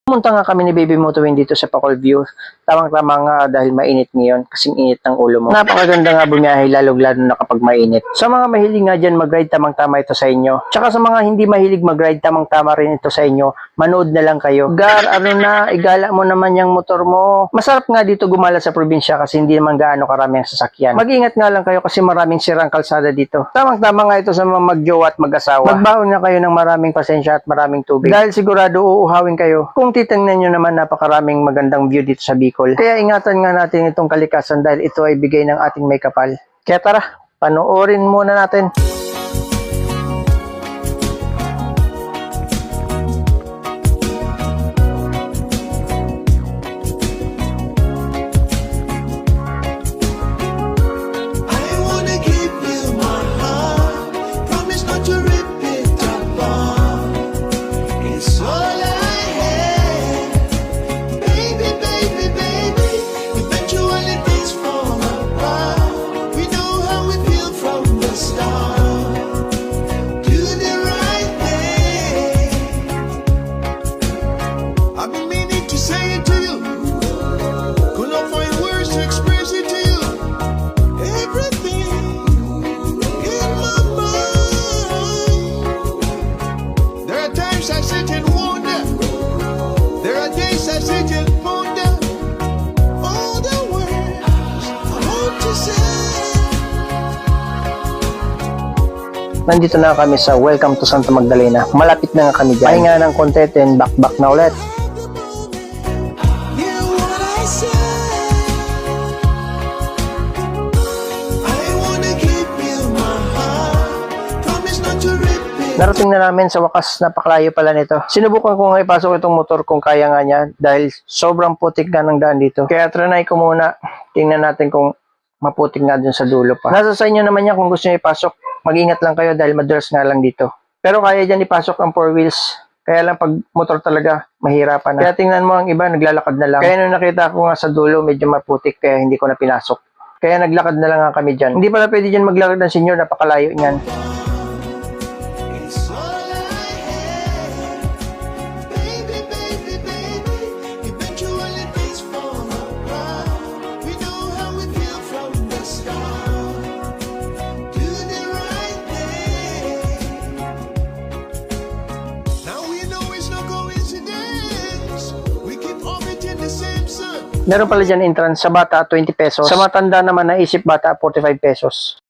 Pumunta nga kami ni Baby Motuwin dito sa Pacol View. Tamang-tama nga dahil mainit ngayon, kasing init ng ulo mo. Napakaganda nga bumiyahe, lalo-lalo na kapag mainit. Sa mga mahilig nga dyan mag-ride, tamang-tama ito sa inyo. Tsaka sa mga hindi mahilig mag-ride, tamang-tama rin ito sa inyo. Manood na lang kayo. Gar, ano na, igala mo naman yung motor mo. Masarap nga dito gumala sa probinsya kasi hindi naman gaano karami ang sasakyan. Mag-ingat nga lang kayo kasi maraming sirang kalsada dito. Tamang-tama nga ito sa mga mag-jowa at mag-asawa. Magbaon nga kayo ng maraming pasensya at maraming tubig. Dahil sigurado uuhawin kayo. Kung titingnan nyo naman, napakaraming magandang view dito sa Bicol. Kaya ingatan nga natin itong kalikasan dahil ito ay bigay ng ating may kapal. Kaya tara, panoorin muna natin. Nandito na kami sa Welcome to Santa Magdalena. Malapit na nga kami dyan. Pahinga ng konti, then back na ulit. Narating na namin sa wakas, napakalayo pala nito. Sinubukan ko nga ipasok itong motor kung kaya nga niya dahil sobrang putik nga ng daan dito. Kaya trinay ko muna, tingnan natin kung maputik nga dun sa dulo pa. Nasa sa inyo naman yan kung gusto niyo ipasok. Mag-ingat lang kayo dahil madulas nga lang dito. Pero kaya dyan ipasok ang 4 wheels. Kaya lang pag motor talaga, mahirapan na. Kaya tingnan mo ang iba, naglalakad na lang. Kaya nung nakita ko nga sa dulo, medyo maputik kaya hindi ko na pinasok. Kaya naglakad na lang nga kami dyan. Hindi pala pwede dyan maglakad ng senyor, napakalayo niyan. Meron pala dyan entrance sa bata 20 pesos. Sa matanda naman naisip bata 45 pesos.